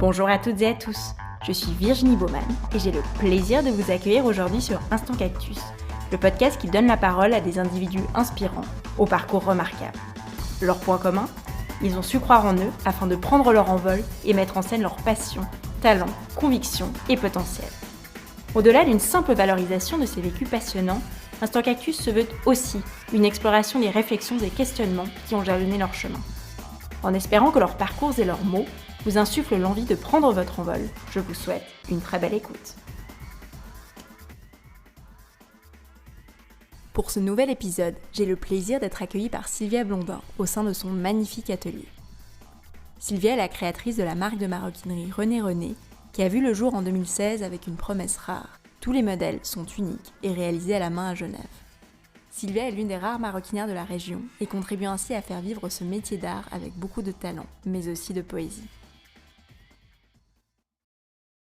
Bonjour à toutes et à tous, je suis Virginie Baumann et j'ai le plaisir de vous accueillir aujourd'hui sur Instant Cactus, le podcast qui donne la parole à des individus inspirants, au parcours remarquable. Leur point commun ? Ils ont su croire en eux afin de prendre leur envol et mettre en scène leurs passions, talents, convictions et potentiel. Au-delà d'une simple valorisation de ces vécus passionnants, Instant Cactus se veut aussi une exploration des réflexions et questionnements qui ont jalonné leur chemin. En espérant que leurs parcours et leurs mots vous insufflent l'envie de prendre votre envol, je vous souhaite une très belle écoute. Pour ce nouvel épisode, j'ai le plaisir d'être accueillie par Sylvia Blondin au sein de son magnifique atelier. Sylvia est la créatrice de la marque de maroquinerie René René, qui a vu le jour en 2016 avec une promesse rare. Tous les modèles sont uniques et réalisés à la main à Genève. Sylvia est l'une des rares maroquinières de la région et contribue ainsi à faire vivre ce métier d'art avec beaucoup de talent, mais aussi de poésie.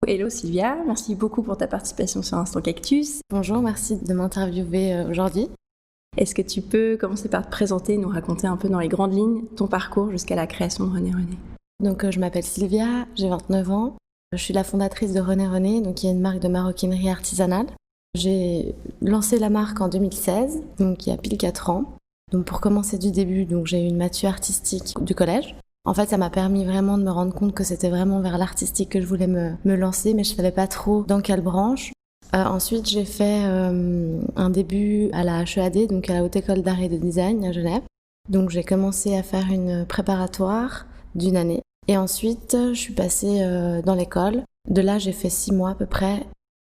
Hello Sylvia, merci beaucoup pour ta participation sur Instant Cactus. Bonjour, merci de m'interviewer aujourd'hui. Est-ce que tu peux commencer par te présenter et nous raconter un peu dans les grandes lignes ton parcours jusqu'à la création de René René ? Donc je m'appelle Sylvia, j'ai 29 ans. Je suis la fondatrice de René René, donc qui est une marque de maroquinerie artisanale. J'ai lancé la marque en 2016, donc il y a pile 4 ans. Donc pour commencer du début, donc j'ai eu une maths artistique du collège. En fait, ça m'a permis vraiment de me rendre compte que c'était vraiment vers l'artistique que je voulais me lancer, mais je savais pas trop dans quelle branche. Ensuite, j'ai fait un début à la HEAD, donc à la Haute École d'Art et de Design à Genève. Donc j'ai commencé à faire une préparatoire d'1 année. Et ensuite, je suis passée dans l'école. De là, j'ai fait 6 mois à peu près.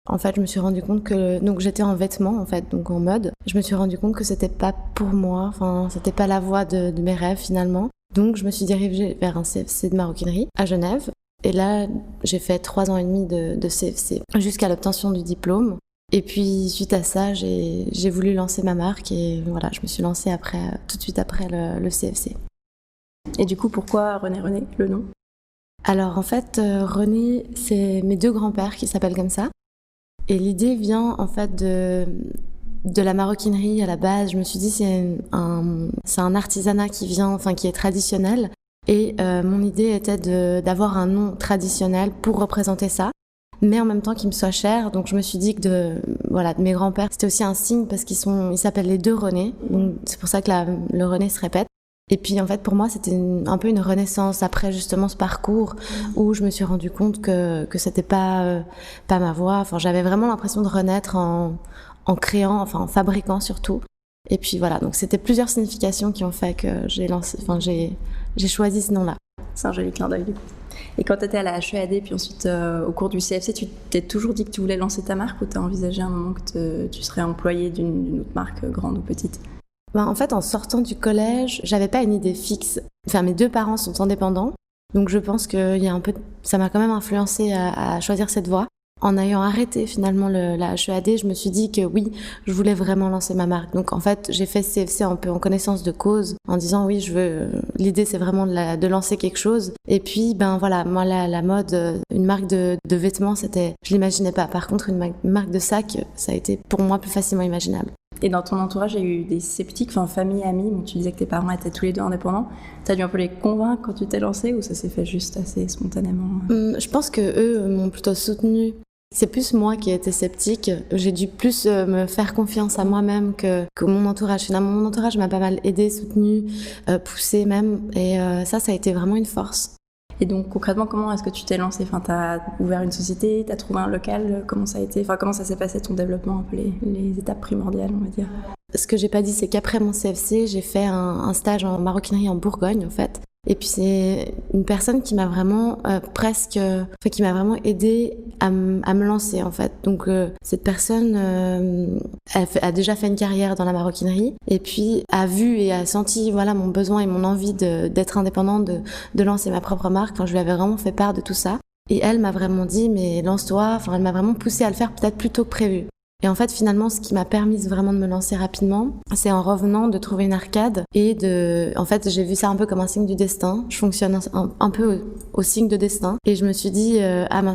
En fait, je me suis rendu compte que donc j'étais en vêtements, en fait, donc en mode. Je me suis rendu compte que c'était pas pour moi, enfin, c'était pas la voie de mes rêves finalement. Donc, je me suis dirigée vers un CFC de maroquinerie à Genève. Et là, j'ai fait 3 ans et demi de CFC jusqu'à l'obtention du diplôme. Et puis, suite à ça, j'ai voulu lancer ma marque et voilà, je me suis lancée tout de suite après le CFC. Et du coup, pourquoi René René, le nom ? Alors, en fait, René, c'est mes 2 grands-pères qui s'appellent comme ça. Et l'idée vient, en fait, de la maroquinerie à la base. Je me suis dit c'est un artisanat qui est traditionnel et mon idée était d'avoir un nom traditionnel pour représenter ça, mais en même temps qui me soit cher. Donc je me suis dit que de mes grands-pères c'était aussi un signe parce qu'ils s'appellent les 2 René, donc c'est pour ça que le René se répète. Et puis en fait pour moi c'était un peu une renaissance après justement ce parcours où je me suis rendu compte que c'était pas ma voie. Enfin j'avais vraiment l'impression de renaître en créant, enfin en fabriquant surtout. Et puis voilà, donc c'était plusieurs significations qui ont fait que j'ai choisi ce nom-là. C'est un joli clin d'œil du coup. Et quand tu étais à la HEAD, puis ensuite au cours du CFC, tu t'es toujours dit que tu voulais lancer ta marque ou tu as envisagé un moment que tu serais employée d'une autre marque, grande ou petite ? En fait, en sortant du collège, j'avais pas une idée fixe. Enfin, mes 2 parents sont indépendants, donc je pense que ça m'a quand même influencée à choisir cette voie. En ayant arrêté finalement la HEAD, je me suis dit que oui, je voulais vraiment lancer ma marque. Donc en fait, j'ai fait CFC un peu en connaissance de cause, en disant oui, l'idée c'est vraiment de lancer quelque chose. Et puis moi la mode, une marque de vêtements, je l'imaginais pas. Par contre, une marque de sac, ça a été pour moi plus facilement imaginable. Et dans ton entourage, il y a eu des sceptiques, famille, amis, tu disais que tes parents étaient tous les 2 indépendants. T'as dû un peu les convaincre quand tu t'es lancée ou ça s'est fait juste assez spontanément ? Je pense que eux m'ont plutôt soutenue. C'est plus moi qui ai été sceptique. J'ai dû plus me faire confiance à moi-même que mon entourage. Finalement, mon entourage m'a pas mal aidée, soutenue, poussée même. Et ça a été vraiment une force. Et donc concrètement, comment est-ce que tu t'es lancée ? T'as ouvert une société, t'as trouvé un local, comment ça a été ? Comment ça s'est passé ton développement, un peu les étapes primordiales, on va dire ? Ce que j'ai pas dit, c'est qu'après mon CFC, j'ai fait un stage en maroquinerie en Bourgogne, en fait. Et puis c'est une personne qui m'a vraiment qui m'a vraiment aidée à me lancer en fait. Donc cette personne a déjà fait une carrière dans la maroquinerie et puis a vu et a senti mon besoin et mon envie d'être indépendante, de lancer ma propre marque. Enfin, je lui avais vraiment fait part de tout ça. Et elle m'a vraiment dit mais lance-toi. Enfin, elle m'a vraiment poussée à le faire peut-être plus tôt que prévu. Et en fait, finalement, ce qui m'a permis vraiment de me lancer rapidement, c'est en revenant de trouver une arcade en fait, j'ai vu ça un peu comme un signe du destin. Je fonctionne un peu au signe de destin. Et je me suis dit,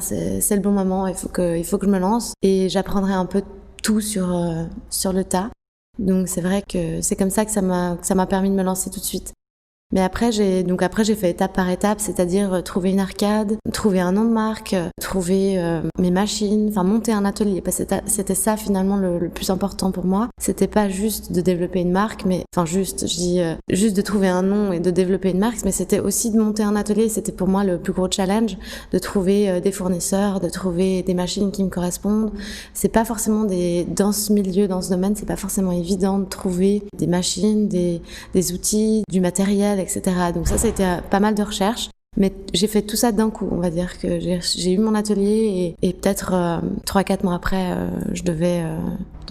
c'est le bon moment, il faut que je me lance. Et j'apprendrai un peu tout sur le tas. Donc, c'est vrai que c'est comme ça que ça m'a permis de me lancer tout de suite. Mais après, j'ai fait étape par étape, c'est-à-dire trouver une arcade, trouver un nom de marque, trouver mes machines, enfin monter un atelier. Parce que c'était ça finalement le plus important pour moi. C'était pas juste de développer une marque, mais enfin juste de trouver un nom et de développer une marque, mais c'était aussi de monter un atelier. C'était pour moi le plus gros challenge, de trouver des fournisseurs, de trouver des machines qui me correspondent. C'est pas forcément dans ce domaine, c'est pas forcément évident de trouver des machines, des outils, du matériel, etc. Donc ça a été pas mal de recherches. Mais j'ai fait tout ça d'un coup, on va dire que j'ai eu mon atelier et peut-être 3-4 mois après, je devais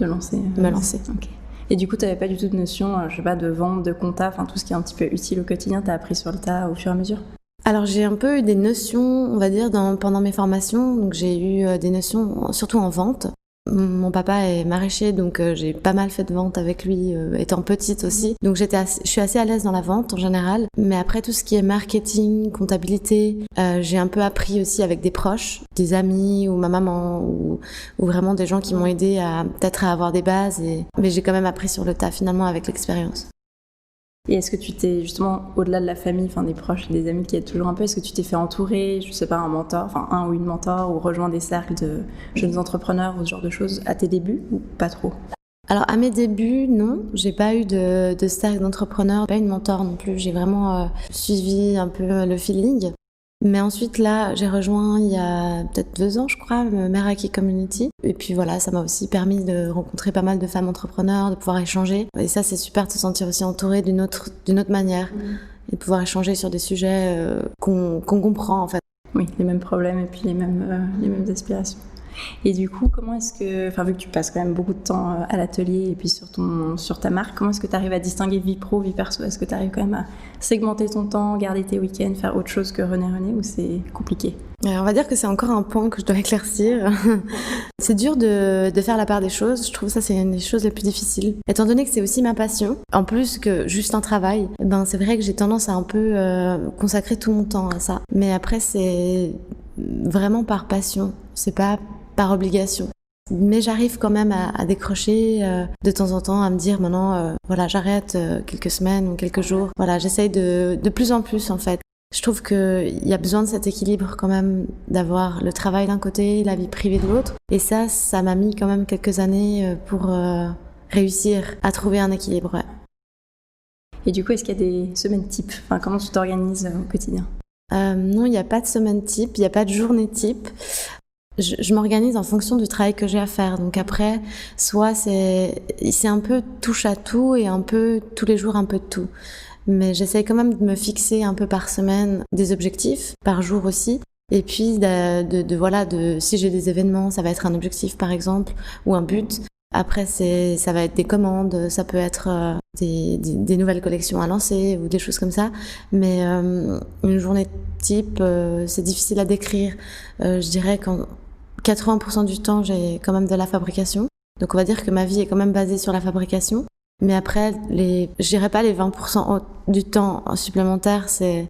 me lancer. Okay. Et du coup, tu n'avais pas du tout de notion, je sais pas, de vente, de compta, enfin tout ce qui est un petit peu utile au quotidien, tu as appris sur le tas au fur et à mesure? Alors j'ai un peu eu des notions, on va dire, pendant mes formations. Donc j'ai eu des notions, surtout en vente. Mon papa est maraîcher, donc j'ai pas mal fait de vente avec lui, étant petite aussi. Donc je suis assez à l'aise dans la vente en général. Mais après tout ce qui est marketing, comptabilité, j'ai un peu appris aussi avec des proches, des amis ou ma maman ou vraiment des gens qui m'ont aidé peut-être à avoir des bases. Mais j'ai quand même appris sur le tas finalement avec l'expérience. Et est-ce que tu t'es justement, au-delà de la famille, enfin des proches, des amis qui aident toujours un peu, est-ce que tu t'es fait entourer, je sais pas, un mentor, enfin un ou une mentor, ou rejoindre des cercles de jeunes entrepreneurs ou ce genre de choses à tes débuts, ou pas trop? Alors à mes débuts, non, j'ai pas eu de cercle d'entrepreneurs, pas eu de mentor non plus, j'ai vraiment suivi un peu le feeling. Mais ensuite, là, j'ai rejoint il y a peut-être 2 ans, je crois, Meraki Community. Et puis voilà, ça m'a aussi permis de rencontrer pas mal de femmes entrepreneurs, de pouvoir échanger. Et ça, c'est super de se sentir aussi entourée d'une autre manière. Et de pouvoir échanger sur des sujets qu'on comprend, en fait. Oui, les mêmes problèmes et puis les mêmes aspirations. Et du coup, comment est-ce que, enfin, vu que tu passes quand même beaucoup de temps à l'atelier et puis sur ta marque, comment est-ce que tu arrives à distinguer vie pro, vie perso? Est-ce que tu arrives quand même à segmenter ton temps, garder tes week-ends, faire autre chose que René ou c'est compliqué? On va dire que c'est encore un point que je dois éclaircir. C'est dur de faire la part des choses. Je trouve ça, c'est une des choses les plus difficiles. Étant donné que c'est aussi ma passion, en plus que juste un travail, c'est vrai que j'ai tendance à un peu consacrer tout mon temps à ça. Mais après, c'est vraiment par passion. C'est pas par obligation. Mais j'arrive quand même à décrocher de temps en temps, à me dire maintenant, voilà, j'arrête quelques semaines ou quelques jours. Voilà, j'essaye de plus en plus en fait. Je trouve qu'il y a besoin de cet équilibre quand même, d'avoir le travail d'un côté, la vie privée de l'autre. Et ça m'a mis quand même quelques années pour réussir à trouver un équilibre. Ouais. Et du coup, est-ce qu'il y a des semaines types? Enfin, comment tu t'organises au quotidien? Non, il n'y a pas de semaine type, il n'y a pas de journée type. Je m'organise en fonction du travail que j'ai à faire. Donc après, soit c'est un peu touche à tout et un peu tous les jours un peu de tout. Mais j'essaye quand même de me fixer un peu par semaine des objectifs, par jour aussi. Et puis si j'ai des événements, ça va être un objectif par exemple ou un but. Après ça va être des commandes, ça peut être des nouvelles collections à lancer ou des choses comme ça. Mais une journée type, c'est difficile à décrire. Je dirais qu'en 80% du temps, j'ai quand même de la fabrication. Donc on va dire que ma vie est quand même basée sur la fabrication. Mais après, je dirais pas les 20% du temps supplémentaire, c'est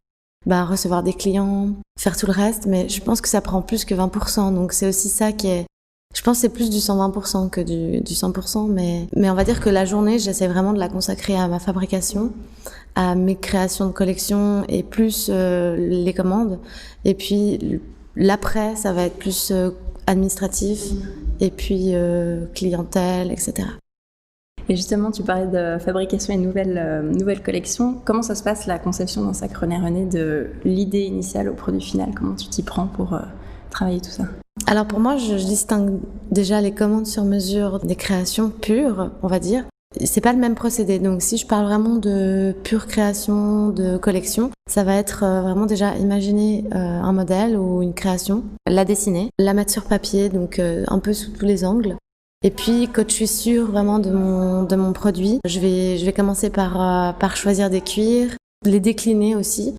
recevoir des clients, faire tout le reste. Mais je pense que ça prend plus que 20%. Donc c'est aussi ça qui est... Je pense que c'est plus du 120% que du 100%. Mais on va dire que la journée, j'essaie vraiment de la consacrer à ma fabrication, à mes créations de collections et plus les commandes. Et puis l'après, ça va être plus administratif et puis clientèle, etc. Et justement, tu parlais de fabrication et nouvelles collections. Comment ça se passe la conception d'un sac René de l'idée initiale au produit final? Comment tu t'y prends pour travailler tout ça? Alors pour moi, je distingue déjà les commandes sur mesure des créations pures, on va dire. C'est pas le même procédé. Donc si je parle vraiment de pure création, de collection, ça va être vraiment déjà imaginer un modèle ou une création, la dessiner, la mettre sur papier, donc un peu sous tous les angles. Et puis, quand je suis sûre vraiment de mon produit, je vais commencer par choisir des cuirs, les décliner aussi.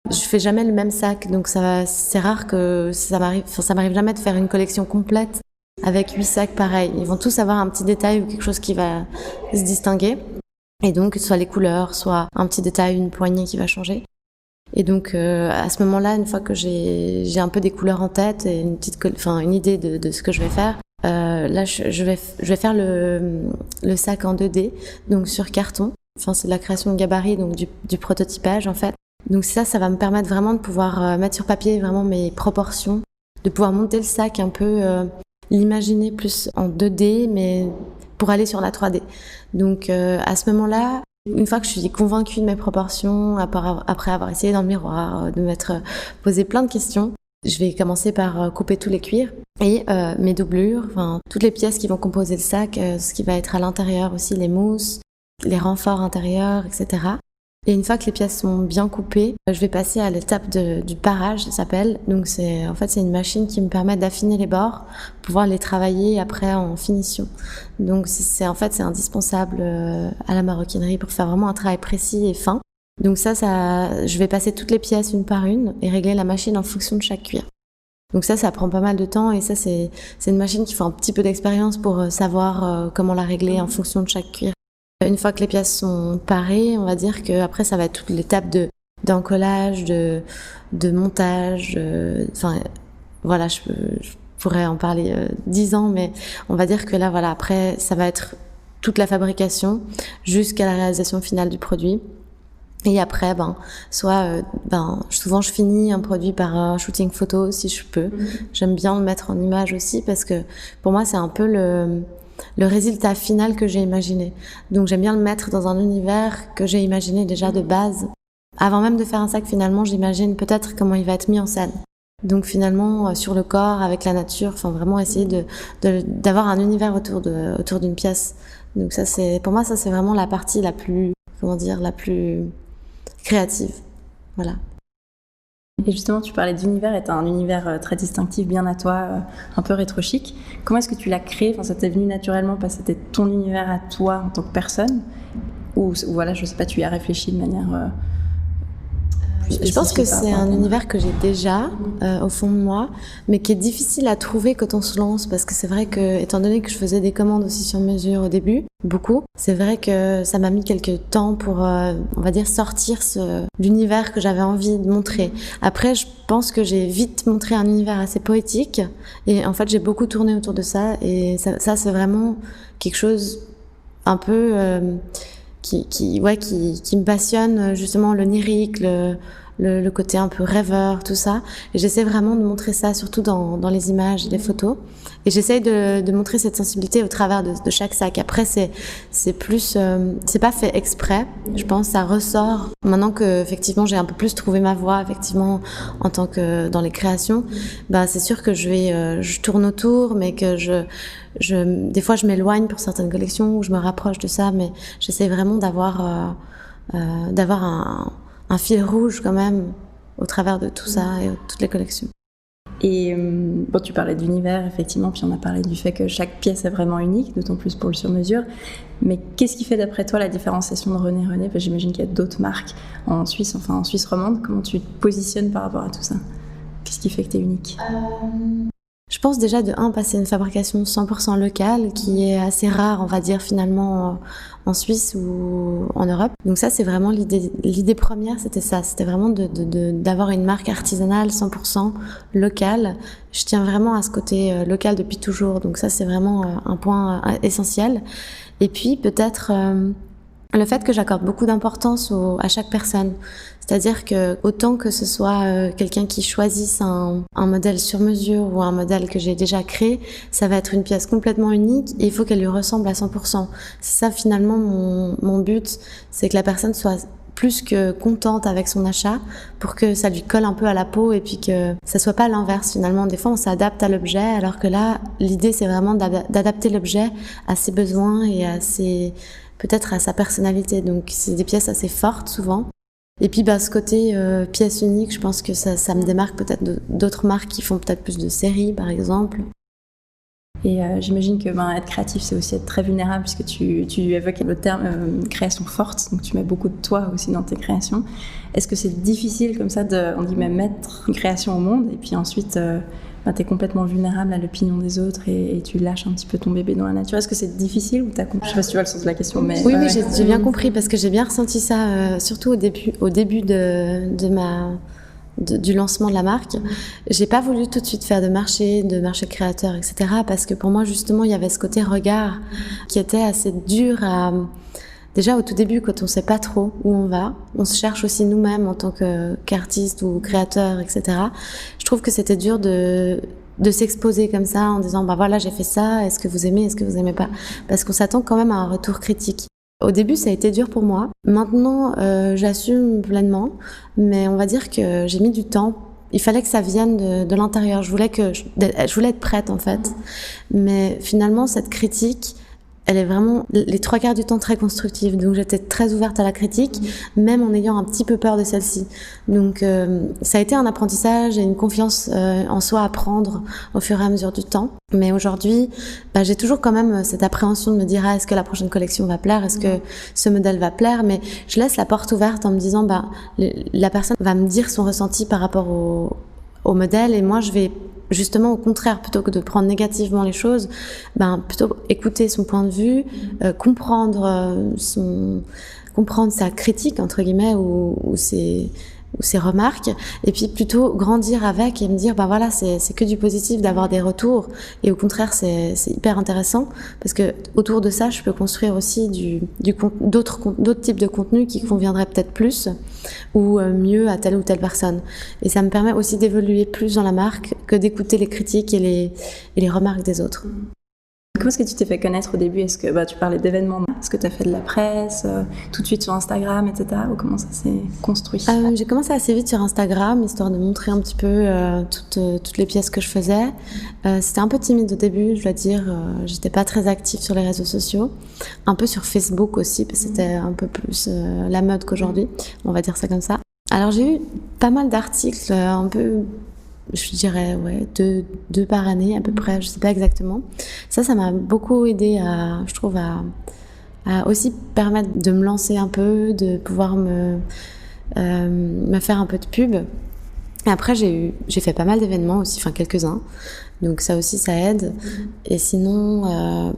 Je fais jamais le même sac, donc c'est rare que ça m'arrive jamais de faire une collection complète avec 8 sacs pareils. Ils vont tous avoir un petit détail ou quelque chose qui va se distinguer. Et donc, soit les couleurs, soit un petit détail, une poignée qui va changer. Et donc, à ce moment-là, une fois que j'ai un peu des couleurs en tête et une idée de ce que je vais faire, là, je vais faire le sac en 2D, donc sur carton. Enfin, c'est de la création de gabarit, donc du prototypage en fait. Donc ça va me permettre vraiment de pouvoir mettre sur papier vraiment mes proportions, de pouvoir monter le sac un peu, l'imaginer plus en 2D, mais pour aller sur la 3D. Donc à ce moment-là, une fois que je suis convaincue de mes proportions, après avoir essayé dans le miroir, de m'être posé plein de questions, je vais commencer par couper tous les cuirs et mes doublures, enfin toutes les pièces qui vont composer le sac, ce qui va être à l'intérieur aussi, les mousses, les renforts intérieurs, etc. Et une fois que les pièces sont bien coupées, je vais passer à l'étape du parage, ça s'appelle. Donc c'est une machine qui me permet d'affiner les bords, pouvoir les travailler après en finition. Donc c'est indispensable à la maroquinerie pour faire vraiment un travail précis et fin. Donc ça, je vais passer toutes les pièces une par une et régler la machine en fonction de chaque cuir. Donc ça prend pas mal de temps et ça c'est une machine qui faut un petit peu d'expérience pour savoir comment la régler en fonction de chaque cuir. Une fois que les pièces sont parées, on va dire que après ça va être toute l'étape d'encollage, de montage. Voilà, je pourrais en parler 10 ans, mais on va dire que là, voilà, après ça va être toute la fabrication jusqu'à la réalisation finale du produit. Et après, souvent je finis un produit par un shooting photo si je peux. J'aime bien le mettre en image aussi parce que pour moi c'est un peu le résultat final que j'ai imaginé. Donc j'aime bien le mettre dans un univers que j'ai imaginé déjà de base. Avant même de faire un sac, finalement, j'imagine peut-être comment il va être mis en scène. Donc finalement, sur le corps, avec la nature, enfin vraiment essayer d'avoir un univers autour d'une pièce. Donc pour moi, c'est vraiment la partie la plus créative. Voilà. Et justement, tu parlais d'univers, et tu as un univers très distinctif, bien à toi, un peu rétro-chic. Comment est-ce que tu l'as créé ? Enfin, ça t'est venu naturellement parce que c'était ton univers à toi en tant que personne ? Ou voilà, je sais pas, tu y as réfléchi de manière Je pense que c'est un univers que j'ai déjà au fond de moi, mais qui est difficile à trouver quand on se lance, parce que c'est vrai que, étant donné que je faisais des commandes aussi sur mesure au début, beaucoup, c'est vrai que ça m'a mis quelques temps pour, on va dire, sortir l'univers que j'avais envie de montrer. Après, je pense que j'ai vite montré un univers assez poétique, et en fait, j'ai beaucoup tourné autour de ça, et ça c'est vraiment quelque chose un peu qui me passionne, justement, l'onirique, le côté un peu rêveur, tout ça. Et j'essaie vraiment de montrer ça, surtout dans les images et les photos. Et j'essaie de montrer cette sensibilité au travers de chaque sac. Après, c'est plus, c'est pas fait exprès. Je pense, ça ressort. Maintenant que, effectivement, j'ai un peu plus trouvé ma voie, effectivement, en tant que dans les créations, c'est sûr que je tourne autour, mais que des fois, je m'éloigne pour certaines collections ou je me rapproche de ça, mais j'essaie vraiment d'avoir un fil rouge quand même au travers de tout ça et toutes les collections. Et tu parlais d'univers, effectivement, puis on a parlé du fait que chaque pièce est vraiment unique, d'autant plus pour le sur-mesure. Mais qu'est-ce qui fait d'après toi la différenciation de René René ? Parce que j'imagine qu'il y a d'autres marques en Suisse romande. Comment tu te positionnes par rapport à tout ça ? Qu'est-ce qui fait que tu es unique ? Je pense déjà passer une fabrication 100% locale qui est assez rare, on va dire, finalement en Suisse ou en Europe. Donc ça, c'est vraiment l'idée première, c'était ça. C'était vraiment d'avoir une marque artisanale 100% locale. Je tiens vraiment à ce côté local depuis toujours. Donc ça, c'est vraiment un point essentiel. Et puis peut-être le fait que j'accorde beaucoup d'importance à chaque personne. C'est-à-dire que autant que ce soit quelqu'un qui choisisse un modèle sur mesure ou un modèle que j'ai déjà créé, ça va être une pièce complètement unique et il faut qu'elle lui ressemble à 100%. C'est ça finalement mon but, c'est que la personne soit plus que contente avec son achat pour que ça lui colle un peu à la peau et puis que ça soit pas l'inverse finalement. Des fois on s'adapte à l'objet alors que là l'idée c'est vraiment d'adapter l'objet à ses besoins et peut-être à sa personnalité. Donc c'est des pièces assez fortes souvent. Et puis ce côté pièce unique, je pense que ça me démarque peut-être d'autres marques qui font peut-être plus de séries par exemple. Et j'imagine que être créatif, c'est aussi être très vulnérable, puisque tu évoques le terme création forte, donc tu mets beaucoup de toi aussi dans tes créations. Est-ce que c'est difficile comme ça on dit même mettre une création au monde, et puis ensuite tu es complètement vulnérable à l'opinion des autres et tu lâches un petit peu ton bébé dans la nature. Est-ce que c'est difficile ou t'as compris ? Je sais pas si tu vois le sens de la question, mais... Oui, j'ai bien compris, parce que j'ai bien ressenti ça, surtout au début du lancement de la marque. J'ai pas voulu tout de suite faire de marché créateur, etc. parce que pour moi, justement, il y avait ce côté regard qui était assez dur Déjà au tout début, quand on sait pas trop où on va, on se cherche aussi nous-mêmes en tant qu'artiste ou créateur, etc. Je trouve que c'était dur de s'exposer comme ça en disant voilà, j'ai fait ça, est-ce que vous aimez, est-ce que vous aimez pas, parce qu'on s'attend quand même à un retour critique. Au début, ça a été dur pour moi. Maintenant, j'assume pleinement, mais on va dire que j'ai mis du temps. Il fallait que ça vienne de l'intérieur. Je voulais être prête en fait, mais finalement cette critique, elle est vraiment les 3/4 du temps très constructive. Donc j'étais très ouverte à la critique, même en ayant un petit peu peur de celle-ci. Donc ça a été un apprentissage et une confiance en soi à prendre au fur et à mesure du temps. Mais aujourd'hui, j'ai toujours quand même cette appréhension de me dire est-ce que la prochaine collection va plaire, est-ce que ce modèle va plaire, mais je laisse la porte ouverte en me disant la personne va me dire son ressenti par rapport au modèle, et moi je vais justement au contraire, plutôt que de prendre négativement les choses, plutôt écouter son point de vue, comprendre sa critique entre guillemets ou ses remarques, et puis plutôt grandir avec et me dire voilà, c'est que du positif d'avoir des retours, et au contraire c'est hyper intéressant parce que autour de ça je peux construire aussi d'autres types de contenus qui conviendraient peut-être plus ou mieux à telle ou telle personne, et ça me permet aussi d'évoluer plus dans la marque que d'écouter les critiques et les remarques des autres. Comment est-ce que tu t'es fait connaître au début? Est-ce que tu parlais d'événements? Est-ce que tu as fait de la presse tout de suite sur Instagram, etc. Ou comment ça s'est construit? J'ai commencé assez vite sur Instagram, histoire de montrer un petit peu toutes les pièces que je faisais. C'était un peu timide au début, je dois dire. J'étais pas très active sur les réseaux sociaux. Un peu sur Facebook aussi, parce que c'était un peu plus la mode qu'aujourd'hui. On va dire ça comme ça. Alors j'ai eu pas mal d'articles, un peu... je dirais deux par année à peu près, je sais pas exactement. Ça m'a beaucoup aidé je trouve à aussi permettre de me lancer un peu, de pouvoir me faire un peu de pub. Et après j'ai fait pas mal d'événements aussi, quelques-uns, donc ça aussi ça aide. Et sinon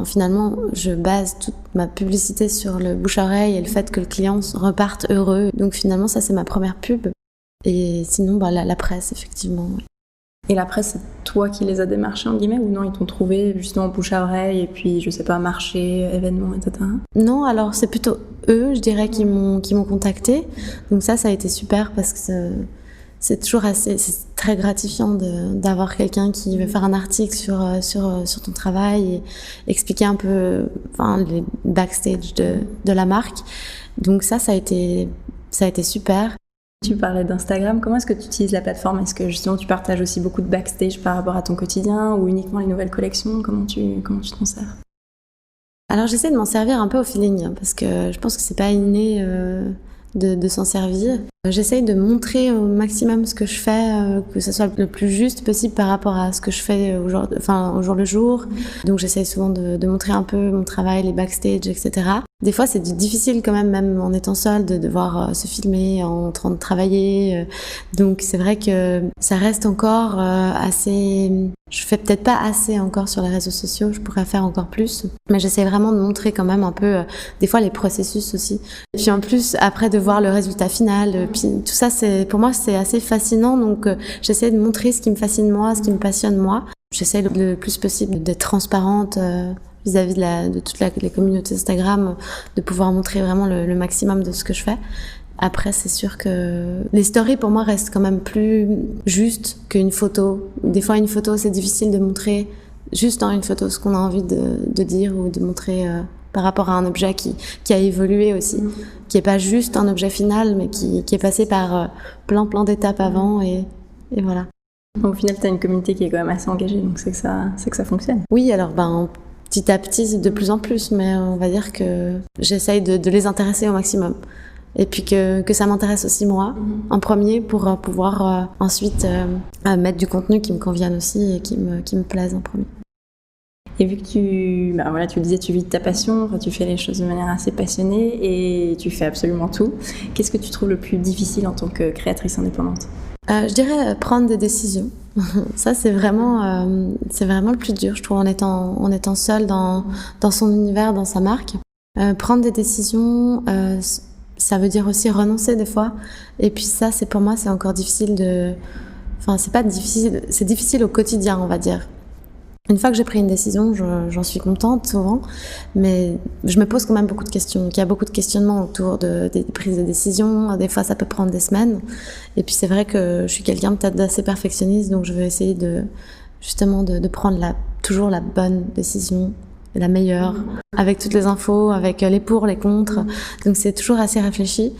finalement je base toute ma publicité sur le bouche à oreille et le fait que le client reparte heureux, donc finalement ça c'est ma première pub. Et sinon, la presse, effectivement. Ouais. Et la presse, c'est toi qui les as démarchés, en guillemets, ou non, ils t'ont trouvé justement bouche à oreille, et puis, je sais pas, marché, événements, etc. Non, alors c'est plutôt eux, je dirais, qui m'ont contacté. Donc ça a été super parce que c'est toujours c'est très gratifiant d'avoir quelqu'un qui veut faire un article sur ton travail et expliquer un peu les backstage de la marque. Donc ça a été super. Tu parlais d'Instagram, comment est-ce que tu utilises la plateforme? Est-ce que justement tu partages aussi beaucoup de backstage par rapport à ton quotidien, ou uniquement les nouvelles collections? Comment tu t'en sers? Alors j'essaie de m'en servir un peu au feeling, parce que je pense que c'est pas inné de s'en servir. J'essaye de montrer au maximum ce que je fais, que ça soit le plus juste possible par rapport à ce que je fais au jour le jour. Donc j'essaye souvent de montrer un peu mon travail, les backstage, etc. Des fois, c'est difficile quand même en étant seule, de devoir se filmer en train de travailler. Donc c'est vrai que ça reste encore assez... Je fais peut-être pas assez encore sur les réseaux sociaux, je pourrais faire encore plus. Mais j'essaie vraiment de montrer quand même un peu, des fois, les processus aussi. Et puis en plus, après, de voir le résultat final. Puis tout ça, pour moi, c'est assez fascinant. Donc j'essaie de montrer ce qui me fascine moi, ce qui me passionne moi. J'essaie le plus possible d'être transparente vis-à-vis de toutes les communautés Instagram, de pouvoir montrer vraiment le maximum de ce que je fais. Après, c'est sûr que les stories, pour moi, restent quand même plus justes qu'une photo. Des fois, une photo, c'est difficile de montrer juste dans une photo ce qu'on a envie de dire ou de montrer par rapport à un objet qui a évolué aussi, qui est pas juste un objet final, mais qui est passé par plein d'étapes avant, et voilà. Au final, tu as une communauté qui est quand même assez engagée, donc c'est que ça fonctionne. Oui, alors petit à petit, de plus en plus, mais on va dire que j'essaye de les intéresser au maximum. Et puis que ça m'intéresse aussi moi, en premier, pour pouvoir ensuite mettre du contenu qui me convienne aussi et qui me plaise en premier. Et vu que tu le disais, tu vis de ta passion, tu fais les choses de manière assez passionnée et tu fais absolument tout. Qu'est-ce que tu trouves le plus difficile en tant que créatrice indépendante? Je dirais prendre des décisions. Ça, c'est vraiment le plus dur, je trouve, en étant seule dans son univers, dans sa marque. Prendre des décisions, ça veut dire aussi renoncer des fois. Et puis ça, pour moi, c'est encore difficile c'est pas difficile, c'est difficile au quotidien, on va dire. Une fois que j'ai pris une décision, j'en suis contente souvent, mais je me pose quand même beaucoup de questions. Donc, il y a beaucoup de questionnements autour des prises de décision. Des fois, ça peut prendre des semaines. Et puis, c'est vrai que je suis quelqu'un peut-être d'assez perfectionniste, donc je veux essayer de prendre toujours la bonne décision, la meilleure, avec toutes les infos, avec les pour, les contre. Donc, c'est toujours assez réfléchi.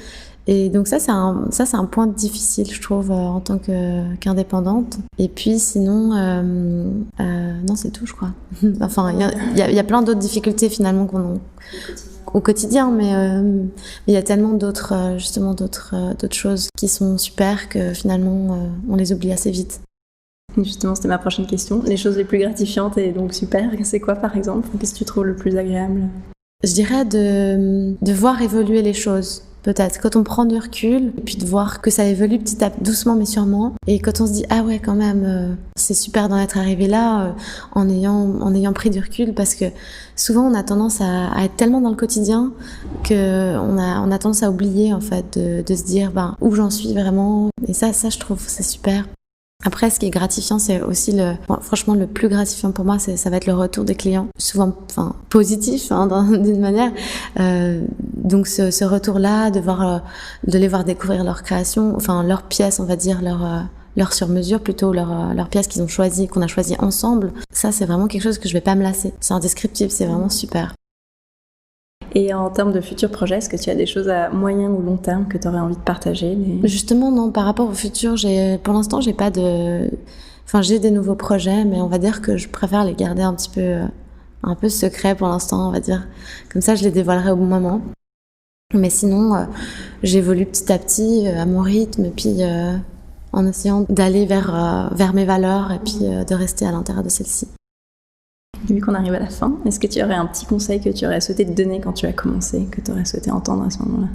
Et donc ça c'est un point difficile, je trouve, en tant qu'indépendante. Et puis sinon, non, c'est tout, je crois. Enfin, il y a plein d'autres difficultés finalement qu'on a au quotidien, mais il y a tellement d'autres choses qui sont super que finalement on les oublie assez vite. Justement, c'était ma prochaine question. Les choses les plus gratifiantes et donc super, c'est quoi par exemple? Qu'est-ce que tu trouves le plus agréable? Je dirais de voir évoluer les choses. Peut-être quand on prend du recul et puis de voir que ça évolue doucement mais sûrement, et quand on se dit ah ouais quand même c'est super d'en être arrivé là en ayant pris du recul, parce que souvent on a tendance à être tellement dans le quotidien que on a tendance à oublier en fait de se dire où j'en suis vraiment, et ça je trouve c'est super. Après, ce qui est gratifiant, c'est aussi franchement, le plus gratifiant pour moi, ça va être le retour des clients, souvent, positif, d'une manière. Donc, ce retour-là, de les voir découvrir leur création, leurs pièces, on va dire, leur sur-mesure plutôt, leurs pièces qu'on a choisies ensemble. Ça, c'est vraiment quelque chose que je vais pas me lasser. C'est indescriptible, c'est vraiment super. Et en termes de futurs projets, est-ce que tu as des choses à moyen ou long terme que tu aurais envie de partager? Justement, non. Par rapport au futur, pour l'instant, j'ai des nouveaux projets, mais on va dire que je préfère les garder un peu secrets pour l'instant, on va dire. Comme ça, je les dévoilerai au bon moment. Mais sinon, j'évolue petit à petit, à mon rythme, et puis en essayant d'aller vers mes valeurs, et puis de rester à l'intérieur de celles-ci. Vu qu'on arrive à la fin, est-ce que tu aurais un petit conseil que tu aurais souhaité te donner quand tu as commencé, que tu aurais souhaité entendre à ce moment-là?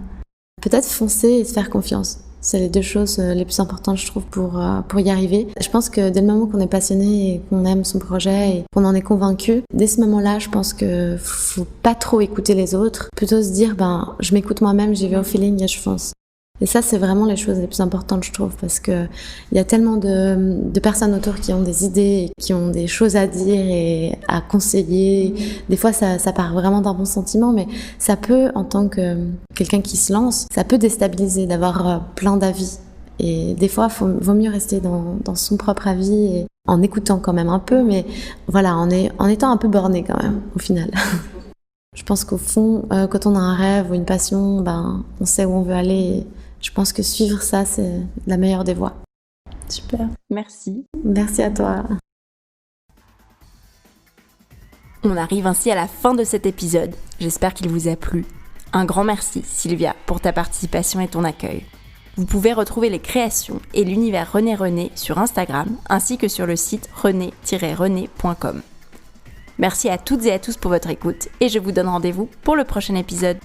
Peut-être foncer et se faire confiance. C'est les deux choses les plus importantes, je trouve, pour y arriver. Je pense que dès le moment qu'on est passionné et qu'on aime son projet et qu'on en est convaincu, dès ce moment-là, je pense que faut pas trop écouter les autres. Plutôt se dire, je m'écoute moi-même, j'y vais au feeling et je fonce. Et ça, c'est vraiment les choses les plus importantes, je trouve, parce que il y a tellement de personnes autour qui ont des idées, qui ont des choses à dire et à conseiller. Des fois, ça part vraiment d'un bon sentiment, mais ça peut, en tant que quelqu'un qui se lance, ça peut déstabiliser d'avoir plein d'avis. Et des fois, vaut mieux rester dans son propre avis et en écoutant quand même un peu, mais voilà, en étant un peu borné quand même, au final. Je pense qu'au fond, quand on a un rêve ou une passion, on sait où on veut aller. Je pense que suivre ça, c'est la meilleure des voies. Super, merci. Merci à toi. On arrive ainsi à la fin de cet épisode. J'espère qu'il vous a plu. Un grand merci, Sylvia, pour ta participation et ton accueil. Vous pouvez retrouver les créations et l'univers René sur Instagram, ainsi que sur le site rené-rené.com. Merci à toutes et à tous pour votre écoute, et je vous donne rendez-vous pour le prochain épisode.